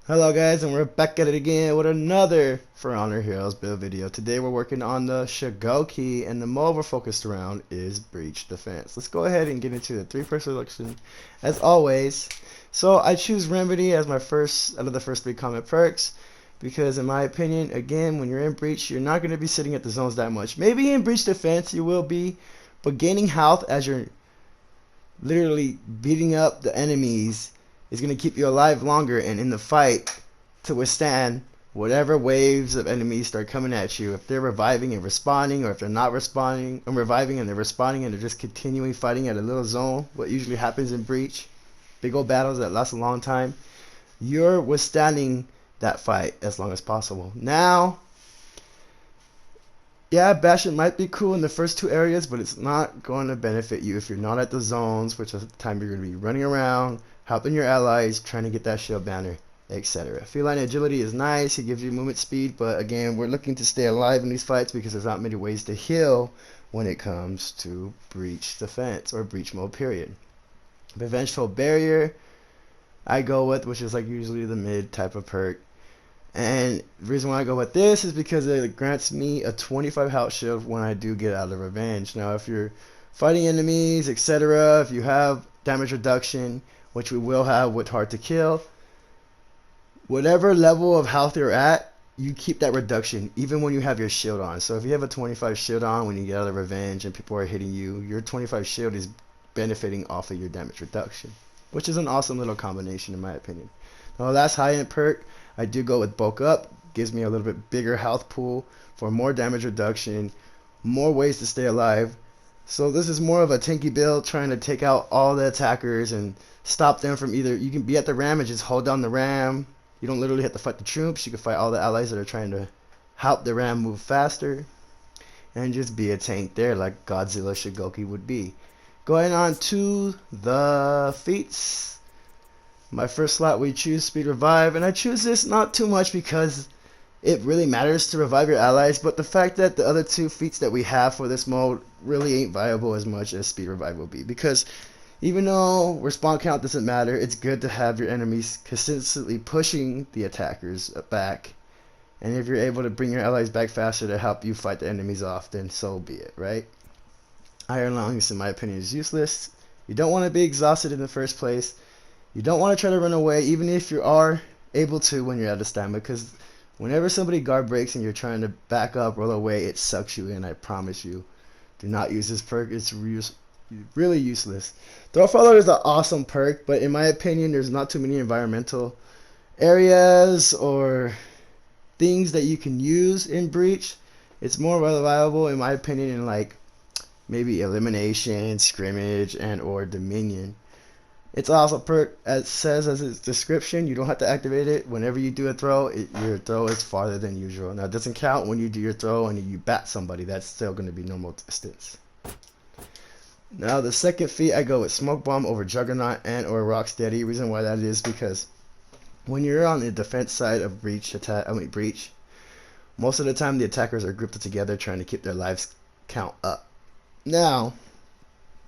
Hello guys, and we're back at it again with another For Honor Heroes build video. Today we're working on the Shugoki, and the mode we're focused around is Breach Defense. Let's go ahead and get into the three-person selection as always. So I choose Remedy as my first out of the first three common perks because in my opinion, again, when you're in Breach, you're not going to be sitting at the zones that much. Maybe in Breach Defense you will be, but gaining health as you're literally beating up the enemies is going to keep you alive longer and in the fight to withstand whatever waves of enemies start coming at you. If they're reviving and responding, or if they're not responding and reviving and they're responding and they're just continuing fighting at a little zone, what usually happens in Breach, big old battles that last a long time, you're withstanding that fight as long as possible. Now, yeah, bashing might be cool in the first two areas, but it's not going to benefit you if you're not at the zones, which is the time you're going to be running around, helping your allies, trying to get that shield banner, etc. Feline agility is nice, it gives you movement speed, but again, we're looking to stay alive in these fights because there's not many ways to heal when it comes to breach defense or breach mode, period. The vengeful barrier I go with, which is like usually the mid type of perk. And the reason why I go with this is because it grants me a 25 health shield when I do get out of revenge. Now, if you're fighting enemies, etc., if you have damage reduction, which we will have with hard to kill, whatever level of health you're at, you keep that reduction even when you have your shield on. So if you have a 25 shield on when you get out of revenge and people are hitting you, your 25 shield is benefiting off of your damage reduction, which is an awesome little combination in my opinion. Now, last high-end perk, I do go with bulk up. Gives me a little bit bigger health pool for more damage reduction, more ways to stay alive. So this is more of a tanky build, trying to take out all the attackers and stop them from either. You can be at the ram and just hold down the ram. You don't literally have to fight the troops. You can fight all the allies that are trying to help the ram move faster, and just be a tank there like Godzilla Shugoki would be. Going on to the feats. My first slot, we choose Speed Revive, and I choose this not too much because it really matters to revive your allies, but the fact that the other two feats that we have for this mode really ain't viable as much as Speed Revive will be. Because even though respawn count doesn't matter, it's good to have your enemies consistently pushing the attackers back. And if you're able to bring your allies back faster to help you fight the enemies off, then so be it, right? Iron Lungs, in my opinion, is useless. You don't want to be exhausted in the first place. You don't want to try to run away, even if you are able to when you're out of stamina, because whenever somebody guard breaks and you're trying to back up, roll away, it sucks you in, I promise you. Do not use this perk. It's really useless. Throw Follower is an awesome perk, but in my opinion, there's not too many environmental areas or things that you can use in Breach. It's more reliable, in my opinion, in like maybe Elimination, Scrimmage, and or Dominion. It's also perk, as it says as its description, you don't have to activate it. Whenever you do a throw, your throw is farther than usual. Now, it doesn't count when you do your throw and you bat somebody. That's still going to be normal distance. Now, the second feat, I go with Smoke Bomb over Juggernaut and or Rocksteady. Reason why that is because when you're on the defense side of Breach, most of the time the attackers are grouped together trying to keep their lives count up. Now,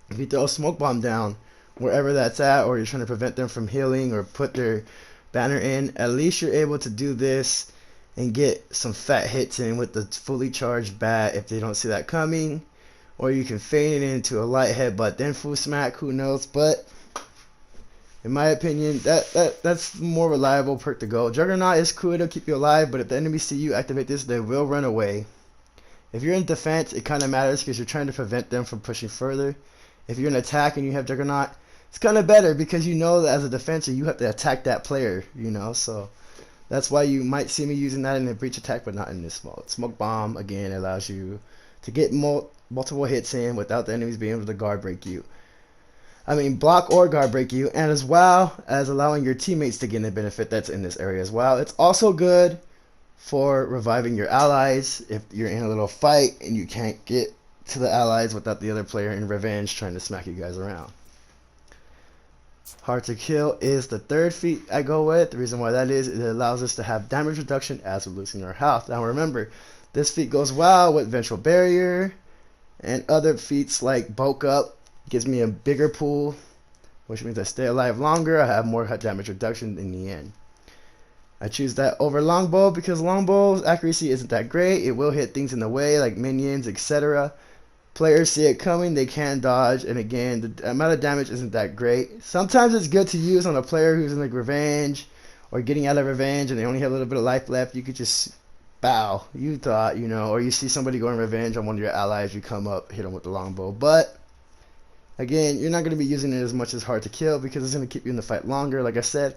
if you throw a Smoke Bomb down, wherever that's at, or you're trying to prevent them from healing or put their banner in, at least you're able to do this and get some fat hits in with the fully charged bat if they don't see that coming, or you can feign it into a light headbutt then full smack, who knows. But in my opinion, that's more reliable perk to go. Juggernaut is cool, it'll keep you alive, but if the enemies see you activate this, they will run away. If you're in defense, it kind of matters because you're trying to prevent them from pushing further. If you're in attack and you have Juggernaut, it's kind of better because you know that as a defender you have to attack that player, you know. So that's why you might see me using that in a breach attack, but not in this mode. Smoke Bomb, again, allows you to get multiple hits in without the enemies being able to guard break you. I mean, block or guard break you, and as well as allowing your teammates to gain a benefit that's in this area as well. It's also good for reviving your allies if you're in a little fight and you can't get to the allies without the other player in revenge trying to smack you guys around. Hard to kill is the third feat I go with. The reason why that is, it allows us to have damage reduction as we're losing our health. Now remember, this feat goes well with Vengeful Barrier and other feats like Bulk Up. Gives me a bigger pool, which means I stay alive longer. I have more damage reduction in the end. I choose that over longbow because longbow's accuracy isn't that great. It will hit things in the way like minions, etc. Players see it coming, they can dodge, and again, the amount of damage isn't that great. Sometimes it's good to use on a player who's in like revenge or getting out of revenge and they only have a little bit of life left. You could just bow. You thought, you know, or you see somebody going revenge on one of your allies, you come up, hit them with the longbow. But again, you're not going to be using it as much as hard to kill because it's going to keep you in the fight longer. Like I said,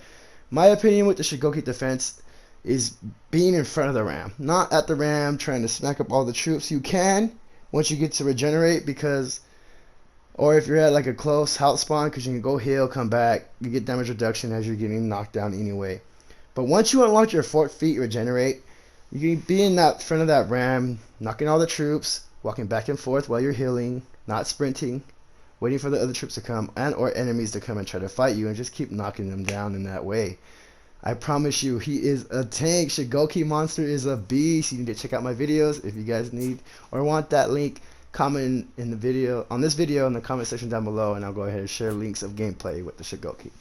my opinion with the Shugoki defense is being in front of the ram, not at the ram trying to smack up all the troops. You can once you get to regenerate because, or if you're at like a close health spawn, because you can go heal, come back, you get damage reduction as you're getting knocked down anyway. But once you unlock your 4th feat regenerate, you can be in that front of that ram, knocking all the troops, walking back and forth while you're healing, not sprinting, waiting for the other troops to come and or enemies to come and try to fight you, and just keep knocking them down in that way. I promise you, he is a tank. Shugoki monster is a beast. You need to check out my videos if you guys need or want that link. Comment in the video on this video in the comment section down below, and I'll go ahead and share links of gameplay with the Shugoki.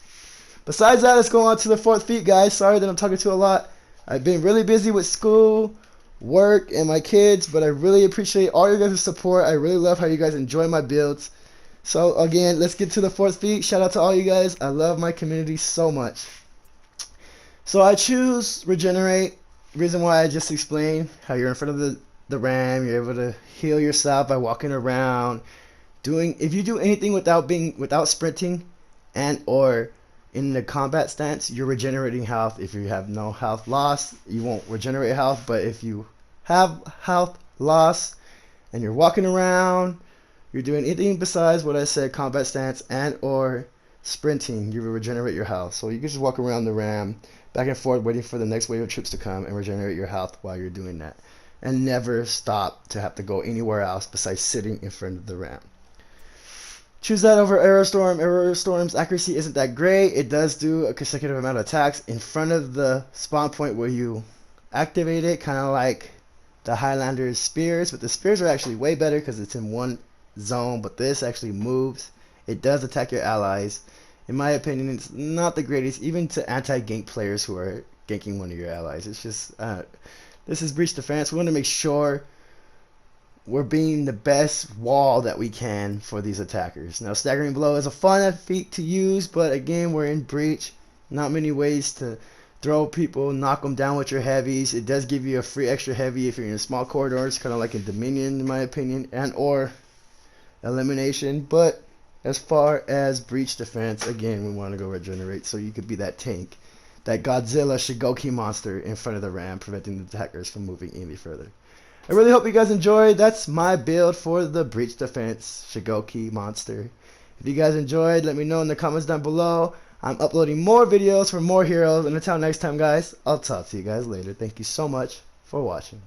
Besides that, let's go on to the 4th feat, guys. Sorry that I'm talking to a lot. I've been really busy with school, work, and my kids, but I really appreciate all your guys' support. I really love how you guys enjoy my builds. So again, let's get to the 4th feat. Shout out to all you guys. I love my community so much. So I choose regenerate. Reason why I just explained how you're in front of the ram, you're able to heal yourself by walking around. If you do anything without sprinting and or in the combat stance, you're regenerating health. If you have no health loss, you won't regenerate health, but if you have health loss and you're walking around, you're doing anything besides what I said, combat stance and or sprinting, you will regenerate your health. So you can just walk around the ram back and forth waiting for the next wave of troops to come and regenerate your health while you're doing that, and never stop to have to go anywhere else besides sitting in front of the ram. Choose that over Aerostorm. Aerostorm's accuracy isn't that great. It does do a consecutive amount of attacks in front of the spawn point where you activate it, kind of like the Highlander's spears, but the spears are actually way better because it's in one zone, but this actually moves. It does attack your allies. In my opinion, it's not the greatest, even to anti-gank players who are ganking one of your allies. It's just, this is breach defense. We want to make sure we're being the best wall that we can for these attackers. Now, staggering blow is a fun feat to use, but again, we're in breach. Not many ways to throw people, knock them down with your heavies. It does give you a free extra heavy if you're in small corridors, kind of like in Dominion, in my opinion, and or elimination. But as far as breach defense, again, we want to go regenerate so you could be that tank, that Godzilla Shugoki monster in front of the ram, preventing the attackers from moving any further. I really hope you guys enjoyed. That's my build for the breach defense Shugoki monster. If you guys enjoyed, let me know in the comments down below. I'm uploading more videos for more heroes, and until next time, guys, I'll talk to you guys later. Thank you so much for watching.